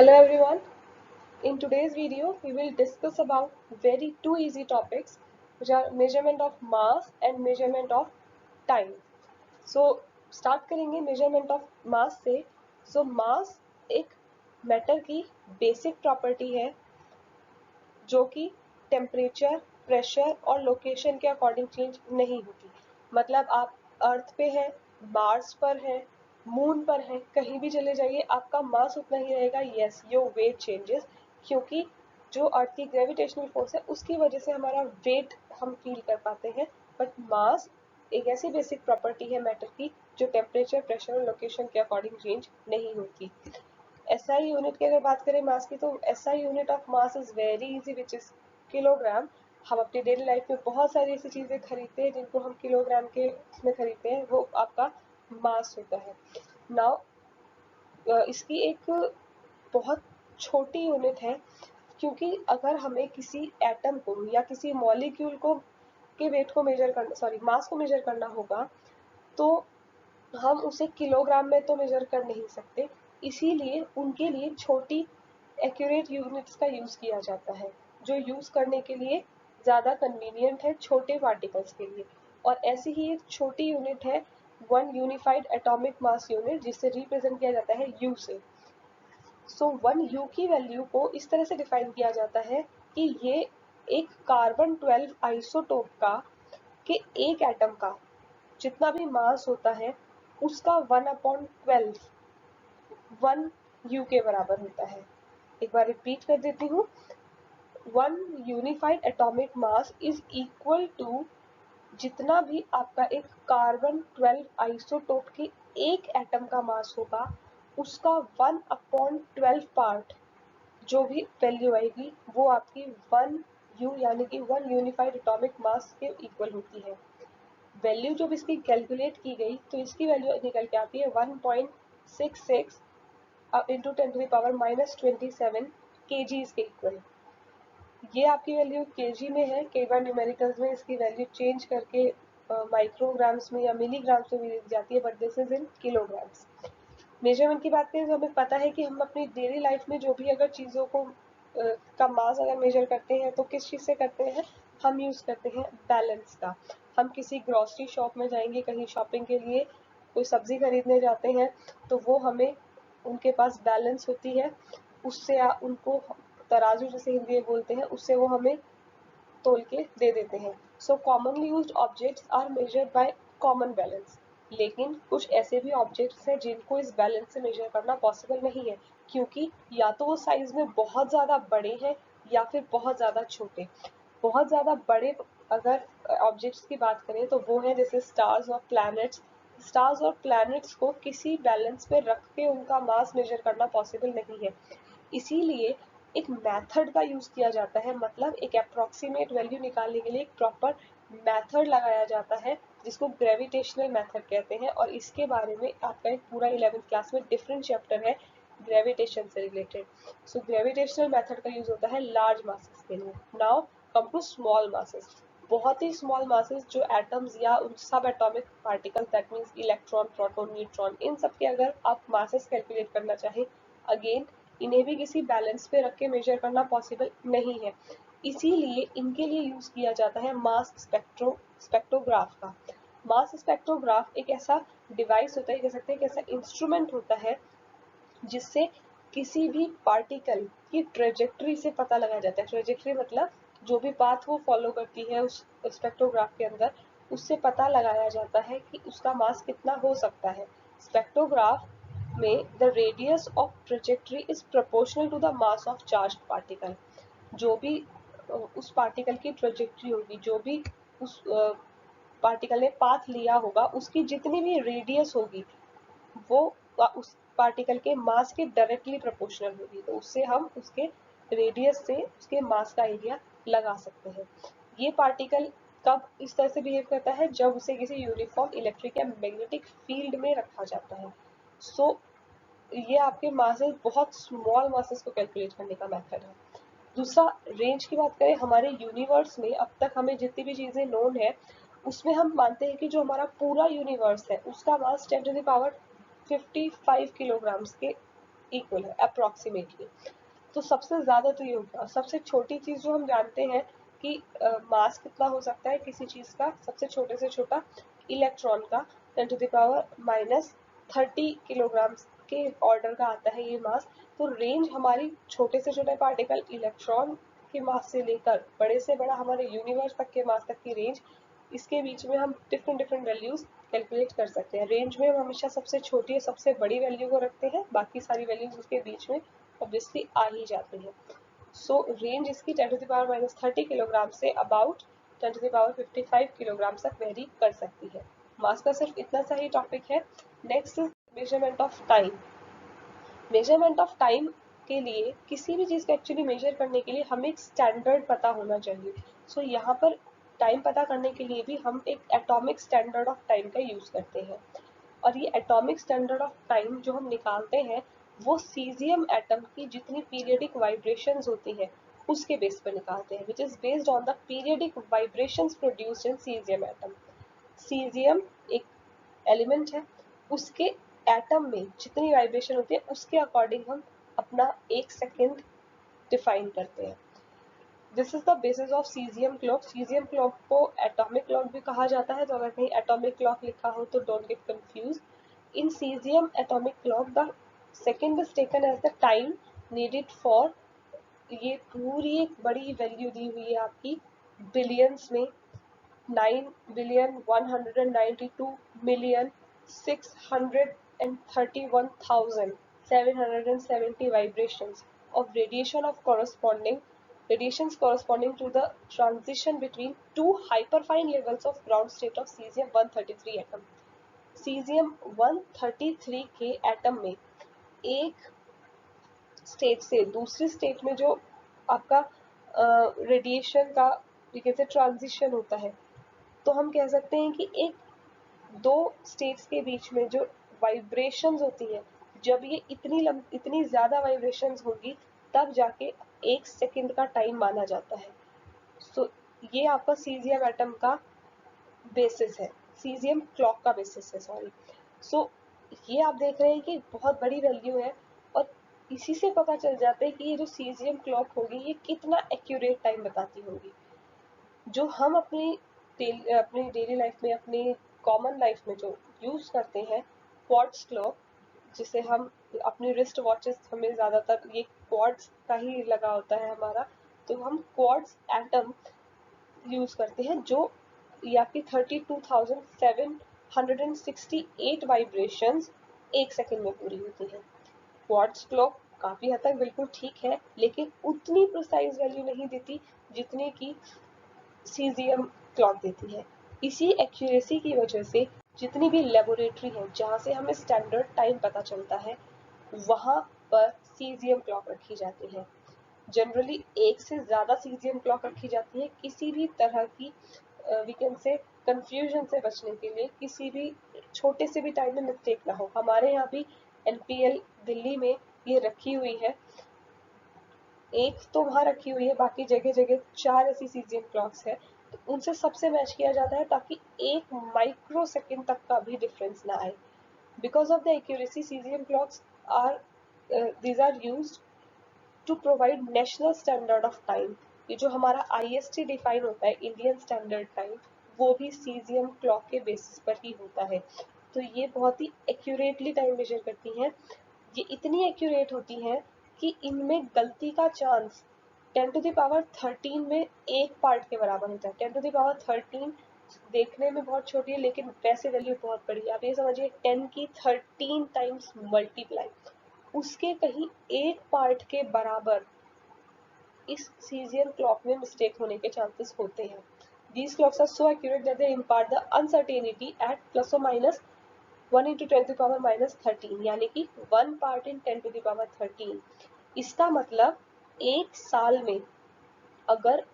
Hello everyone. In today's video, we will discuss about very two easy topics, which are measurement of mass and measurement of time. So start करेंगे measurement of mass से. So mass एक matter की basic property है जो कि temperature, pressure और location के according change नहीं होती. मतलब आप अर्थ पे हैं, मार्स पर हैं, मून पर हैं, कहीं भी चले जाइए आपका मास उतना ही रहेगा. यस, योर वेट चेंजेस, क्योंकि जो अर्थ की ग्रेविटेशनल फोर्स है उसकी वजह से हमारा वेट हम फील कर पाते हैं. बट मास एक ऐसी बेसिक प्रॉपर्टी है मैटर की जो टेम्परेचर, प्रेशर और लोकेशन के अकॉर्डिंग चेंज नहीं होती. SI यूनिट की अगर बात करें मास की, तो SI unit of mass is very easy, which is kilogram. हम अपनी डेली लाइफ में बहुत सारी ऐसी चीजें खरीदते हैं जिनको हम किलोग्राम के उसमें खरीदते हैं, वो आपका मास होता है. नाउ इसकी एक बहुत छोटी यूनिट है, क्योंकि अगर हमें किसी एटम को या किसी मॉलिक्यूल को के वेट को मेजर करना, मास को मेजर करना होगा, तो हम उसे किलोग्राम में तो मेजर कर नहीं सकते. इसीलिए उनके लिए छोटी एक्यूरेट यूनिट्स का यूज किया जाता है, जो यूज करने के लिए ज्यादा कन्वीनियंट है छोटे पार्टिकल्स के लिए. और ऐसी ही एक छोटी यूनिट है one unified atomic mass unit, जिससे रिप्रेजेंट किया जाता है यू से. सो वन यू की वैल्यू को इस तरह से डिफाइन किया जाता है कि ये एक कार्बन 12 आइसोटोप का के एक एटम का जितना भी मास होता है उसका 1/12 वन यू के बराबर होता है. एक बार रिपीट कर देती हूँ. One unified atomic mass is equal to जितना भी आपका एक कार्बन 12 आइसोटोप के एक एटम का मास होगा उसका 1/12 पार्ट, जो भी वैल्यू आएगी वो आपकी वन यू यानी कि वन यूनिफाइड एटॉमिक मास के इक्वल होती है. वैल्यू जब इसकी कैलकुलेट की गई तो इसकी वैल्यू निकल के आती है 1.66 इंटू 10⁻⁻27 kgs के इक्वल. ये आपकी वैल्यू केजी में है. कई बार न्यूमेरिकल्स में इसकी वैल्यू चेंज करके माइक्रोग्राम्स में या मिलीग्राम्स में भी दी जाती है, but this is in kilograms. Measurement की बात करें तो हमें पता है कि हम अपनी डेली लाइफ में जो भी अगर चीज़ों को का मास अगर मेजर करते हैं तो किस चीज़ से करते हैं, हम यूज़ करते हैं बैलेंस का. हम किसी ग्रॉसरी शॉप में जाएंगे, कहीं शॉपिंग के लिए कोई सब्जी खरीदने जाते हैं, तो वो हमें उनके पास बैलेंस होती है, उससे उनको तराजू जैसे हिंदी में बोलते हैं, उससे वो हमें तोल के दे देते हैं. So commonly used objects are measured by common balance. लेकिन कुछ ऐसे भी ऑब्जेक्ट्स हैं जिनको इस बैलेंस से मेजर करना पॉसिबल नहीं है, क्योंकि या तो वो साइज में बहुत ज़्यादा बड़े हैं या फिर बहुत ज़्यादा छोटे. बहुत ज़्यादा बड़े अगर ऑब्जेक्ट्स की बात करें तो वो है जैसे स्टार्स और प्लैनेट्स. स्टार्स और प्लैनेट्स को किसी बैलेंस पे रख के उनका मास मेजर करना पॉसिबल नहीं है. इसीलिए एक मेथड का यूज किया जाता है, मतलब एक अप्रोक्सीमेट वैल्यू निकालने के लिए एक प्रॉपर मेथड लगाया जाता है जिसको ग्रेविटेशनल मेथड कहते हैं. और इसके बारे में आपका एक पूरा 11th क्लास में डिफरेंट चैप्टर है ग्रेविटेशन से रिलेटेड. सो ग्रेविटेशनल मेथड का यूज होता है लार्ज मासेस के लिए. Now come to small masses. बहुत ही स्मॉल मासेस जो एटम्स या subatomic particle, that means electron, proton, neutron, इन सब के अगर आप मासेस कैलकुलेट करना चाहें, अगेन इन्हें भी किसी बैलेंस पे रख के मेजर करना पॉसिबल नहीं है. इसीलिए इनके लिए यूज किया जाता है मास स्पेक्ट्रोग्राफ का. मास स्पेक्ट्रोग्राफ एक ऐसा डिवाइस होता है, कह सकते हैं एक ऐसा इंस्ट्रूमेंट होता है जिससे किसी भी पार्टिकल की ट्रेजेक्ट्री से पता लगाया जाता है. ट्रेजेक्ट्री मतलब जो भी पाथ वो फॉलो करती है उस स्पेक्ट्रोग्राफ के अंदर, उससे पता लगाया जाता है कि उसका मास कितना हो सकता है. स्पेक्ट्रोग्राफ में the radius of trajectory is proportional to the mass of charge particle. जो भी उस पार्टिकल की ट्रेजेक्ट्री होगी, जो भी उस पार्टिकल ने पाथ लिया होगा, उसकी जितनी भी रेडियस होगी वो उस पार्टिकल के मास के डायरेक्टली प्रोपोर्शनल होगी. तो उससे हम उसके रेडियस से उसके मास का एरिया लगा सकते हैं. ये पार्टिकल कब इस तरह से बिहेव करता है, जब उसे किसी यूनिफॉर्म इलेक्ट्रिक या मैग्नेटिक फील्ड में रखा जाता है. सो ये आपके मासेस, बहुत स्मॉल मासेस को कैलकुलेट करने का मेथड है. दूसरा, रेंज की बात करें, हमारे यूनिवर्स में अब तक हमें जितनी भी चीजें नोन है उसमें हम मानते हैं कि जो हमारा पूरा यूनिवर्स है उसका मास 10⁻55 किलोग्राम्स के इक्वल है अप्रोक्सीमेटली। तो सबसे ज्यादा तो ये होगा। सबसे छोटी चीज जो हम जानते हैं कि मास कितना हो सकता है किसी चीज का, सबसे छोटे से छोटा इलेक्ट्रॉन का 10⁻³ किलोग्राम के ऑर्डर का आता है ये मास। तो रेंज हमारी छोटे से छोटे पार्टिकल इलेक्ट्रॉन के मास से लेकर बड़े से बड़ा हमारे यूनिवर्स तक के मास तक की रेंज, इसके बीच में हम डिफरेंट डिफरेंट वैल्यूज कैलकुलेट कर सकते हैं। रेंज में हम हमेशा सबसे छोटी और सबसे बड़ी वैल्यू को रखते हैं, बाकी सारी वैल्यूज उसके बीच में ऑब्वियसली आ ही जाती हैं। सो रेंज इसकी 10⁻³ किलोग्राम से अबाउट 10⁻55 किलोग्राम तक वेरी कर सकती है। मास का सिर्फ इतना सा ही टॉपिक है। Next measurement of time. Measurement of time के लिए किसी भी चीज को एक्चुअली मेजर करने के लिए हमें एक स्टैंडर्ड पता होना चाहिए। सो यहाँ पर टाइम पता करने के लिए भी हम एक एटॉमिक स्टैंडर्ड ऑफ टाइम का यूज करते हैं। और ये एटॉमिक स्टैंडर्ड ऑफ टाइम जो हम निकालते हैं वो सीजियम एटम की जितनी पीरियडिक वाइब्रेशंस होती हैं उसके बेस पर निकालते हैं, which is based on the periodic vibrations produced in caesium atom. Caesium एक एलिमेंट है, उसके एटम में जितनी वाइब्रेशन होती है उसके अकॉर्डिंग हम अपना एक सेकेंड डिफाइन करते हैं। This is the basis of caesium clock. Caesium clock को एटॉमिक क्लॉक भी कहा जाता है, तो अगर कहीं एटॉमिक क्लॉक लिखा हो तो don't get confuse. In caesium atomic clock the second is taken as the time needed for, ये पूरी एक बड़ी वैल्यू दी हुई है आपकी बिलियंस में, 9,192,631,770 vibrations of radiations corresponding to the transition between two hyperfine levels of ground state of cesium-133 atom. cesium-133 के atom में एक स्टेट से दूसरी स्टेट में जो आपका रेडिएशन का जैसे ट्रांजिशन होता है, तो हम कह सकते हैं कि एक दो स्टेट्स के बीच में जो वाइब्रेशंस होती है, जब ये इतनी ज्यादा वाइब्रेशंस होगी तब जाके एक सेकंड का टाइम माना जाता है। सो ये आपका सीजियम एटम का बेसिस है, सीजियम क्लॉक का बेसिस है, सॉरी। सो ये आप देख रहे हैं कि बहुत बड़ी वैल्यू है और इसी से पता चल जाता है कि ये जो सीजियम क्लॉक होगी ये कितना एक्यूरेट टाइम बताती होगी। जो हम अपनी डेली लाइफ में, अपनी कॉमन लाइफ में जो यूज करते हैं क्वार्ट्ज क्लॉक, जिसे हम अपनी रिस्ट वॉचेस, हमें ज्यादातर ये क्वार्ट्ज का ही लगा होता है हमारा, तो हम क्वार्ट्ज एटम यूज करते हैं जो या कि 32,768 वाइब्रेशंस एक सेकंड में पूरी होती है। क्वार्ट्ज क्लॉक काफी हद तक बिल्कुल ठीक है, लेकिन उतनी प्रिसाइज वैल्यू नहीं देती जितनी की सीजियम क्लॉक देती है। इसी एक्यूरेसी की वजह से जितनी भी लेबोरेटरी है जहाँ से हमें स्टैंडर्ड टाइम पता चलता है वहाँ पर सीजियम क्लॉक रखी जाती है। जनरली एक से ज्यादा सीजियम क्लॉक रखी जाती है किसी भी तरह की वी कैन से कंफ्यूजन से बचने के लिए, किसी भी छोटे से भी टाइम में मिस्टेक ना हो। हमारे यहाँ भी एनपीएल दिल्ली में ये रखी हुई है, एक तो वहाँ रखी हुई है, बाकी जगह जगह 4 ऐसी सीजियम क्लॉक्स है, तो उनसे सबसे मैच किया जाता है ताकि एक माइक्रो सेकेंड तक का भी डिफरेंस ना आए। Because of the accuracy caesium clocks are these are used to provide national standard of time. ये जो हमारा आईएसटी डिफाइन होता है, इंडियन स्टैंडर्ड टाइम, वो भी सीजियम क्लॉक के बेसिस पर ही होता है। तो ये बहुत ही एक्यूरेटली टाइम मेजर करती हैं। ये इतनी एक्यूरेट होती हैं कि इनमें गलती का चांस 10⁻13 में एक पार्ट के बराबर होता है। 10⁻13 देखने में बहुत छोटी है लेकिन वैसे वैल्यू बहुत बड़ी है। आप ये समझिए 10 की 13 टाइम्स मल्टीप्लाई, उसके कहीं एक पार्ट के बराबर इस सीजियम क्लॉक में मिस्टेक होने के चांसेस होते हैं। These clocks are so accurate that they impart the uncertainty at plus or minus 1 into 10 to the power minus 13, यानी कि 1 part in 10 to the power 13। इसका मतलब एक साल में अगर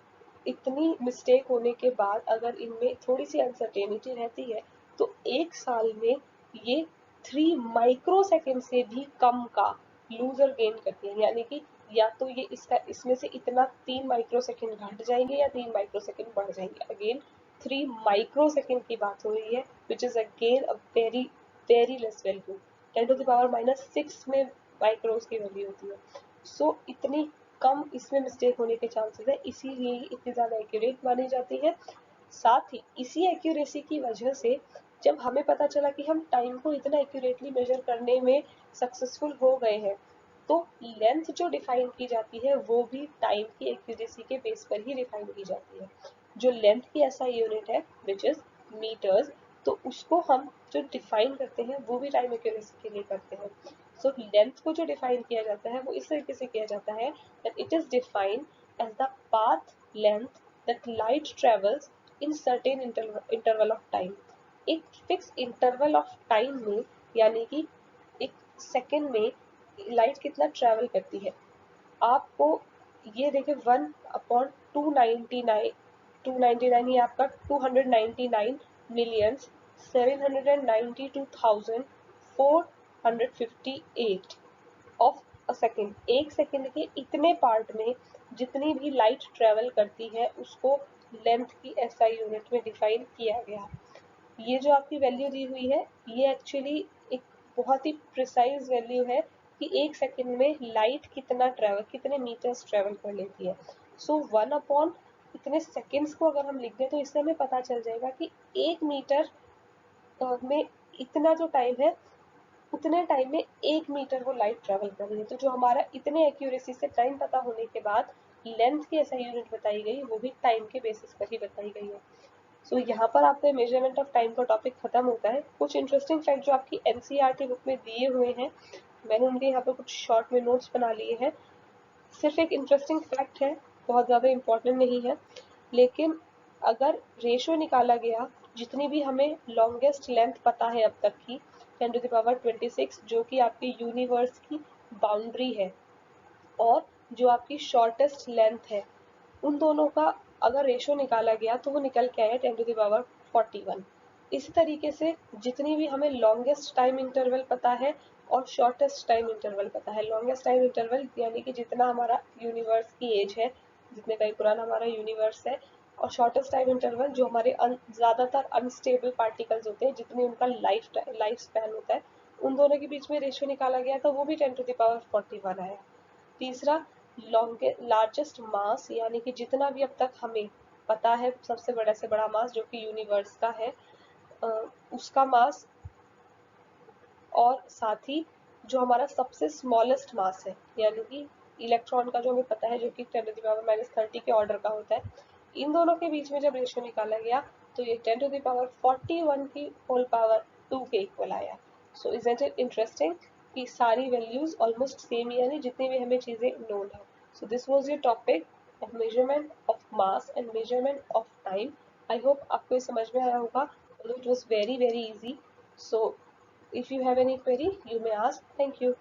इतनी मिस्टेक होने के बाद अगर इनमें थोड़ी सी अनसर्टेनिटी रहती है तो एक साल में ये 3 माइक्रो सेकेंड से भी कम का लूज और गेन करती है। यानी कि या तो ये इसमें से इतना 3 माइक्रो सेकेंड घट जाएंगे या 3 माइक्रो सेकेंड बढ़ जाएंगे। अगेन 3 माइक्रो सेकेंड की बात हो रही है, which is again a very very less value. 10⁻⁻6 में माइक्रोस की वैल्यू होती है। सो इतनी कम इसमें मिस्टेक होने के चांसेस है, इसीलिए इतनी ज़्यादा एक्यूरेट मानी जाती है। साथ ही इसी एक्यूरेसी की वजह से जब हमें पता चला कि हम टाइम को इतना एक्यूरेटली मेजर करने में सक्सेसफुल हो गए हैं, तो लेंथ जो डिफाइन की जाती है वो भी टाइम की एक्यूरेसी के बेस पर ही डिफाइन की जाती है। जो लेंथ की ऐसा यूनिट है विच इज मीटर्स, तो उसको हम जो डिफाइन करते हैं वो भी टाइम एक्यूरेसी के लिए करते हैं। सो लेंथ को जो डिफाइन किया जाता है वो इस तरीके से किया जाता है that it is defined as the path length that light travels in certain interval of time. एक फिक्स इंटरवल ऑफ टाइम में, यानी कि एक सेकेंड में लाइट कितना ट्रेवल करती है। आपको ये देखिए 1/299, 299 ये आपका 299,792,458 ऑफ अ सेकेंड। एक सेकेंड के इतने पार्ट में जितनी भी लाइट ट्रेवल करती है उसको लेंथ की एसआई यूनिट में डिफाइन किया गया। ये जो आपकी वैल्यू दी हुई है ये एक्चुअली एक बहुत ही प्रिसाइज वैल्यू है कि एक सेकंड में लाइट कितना ट्रेवल, कितने मीटर्स ट्रेवल कर लेती है। सो 1 अपॉन इतने सेकंड्स को अगर हम लिख दें तो इससे हमें पता चल जाएगा कि 1 मीटर में इतना जो टाइम है उतने टाइम में 1 मीटर वो लाइट ट्रेवल कर रही है। तो जो हमारा इतने एक्यूरेसी से टाइम पता होने के बाद लेंथ की ऐसा यूनिट बताई गई वो भी टाइम के बेसिस पर ही बताई गई है। सो यहाँ पर आपका मेजरमेंट ऑफ टाइम का टॉपिक खत्म होता है। कुछ इंटरेस्टिंग फैक्ट जो आपकी एनसीईआरटी बुक में दिए हुए हैं, मैंने उनके यहाँ पर कुछ शॉर्ट में नोट्स बना लिए हैं। सिर्फ एक इंटरेस्टिंग फैक्ट है, बहुत ज़्यादा इम्पोर्टेंट नहीं है, लेकिन अगर रेशो निकाला गया, जितनी भी हमें लॉन्गेस्ट लेंथ पता है अब तक की 10⁻26 जो कि आपकी यूनिवर्स की बाउंड्री है, और जो आपकी शॉर्टेस्ट लेंथ है, उन दोनों का अगर रेशो निकाला गया तो वो निकल के आया 10⁻41। इसी तरीके से जितनी भी हमें लॉन्गेस्ट टाइम इंटरवल पता है और शॉर्टेस्ट टाइम इंटरवल पता है, लॉन्गेस्ट टाइम इंटरवल यानी कि जितना हमारा यूनिवर्स की एज है, जितने टाइम पुराना हमारा यूनिवर्स है, और शॉर्टेस्ट टाइम इंटरवल जो हमारे ज़्यादातर अनस्टेबल पार्टिकल्स होते हैं, जितनी उनका लाइफ स्पैन होता है, उन दोनों के बीच में रेशियो निकाला गया तो वो भी 10⁻41 आया। तीसरा, लार्जेस्ट मास यानी कि जितना भी अब तक हमें पता है सबसे बड़ा से बड़ा मास जो कि यूनिवर्स का है, उसका मास, और साथ ही जो हमारा सबसे स्मॉलेस्ट मास है यानी कि इलेक्ट्रॉन का जो हमें पता है जो कि 10⁻³ के ऑर्डर का होता है, इन दोनों के बीच में जब रेशियो निकाला गया तो ये 10⁻41 की होल पावर 2 के इक्वल आया। सो इजंट इट इंटरेस्टिंग कि सारी वैल्यूज ऑलमोस्ट सेम ही, यानी जितनी भी हमें चीजें नोन है। So this was your topic of measurement of mass and measurement of time. I hope आपको ये समझ में आया होगा, it was very very easy. So if you have any query, you may ask. Thank you.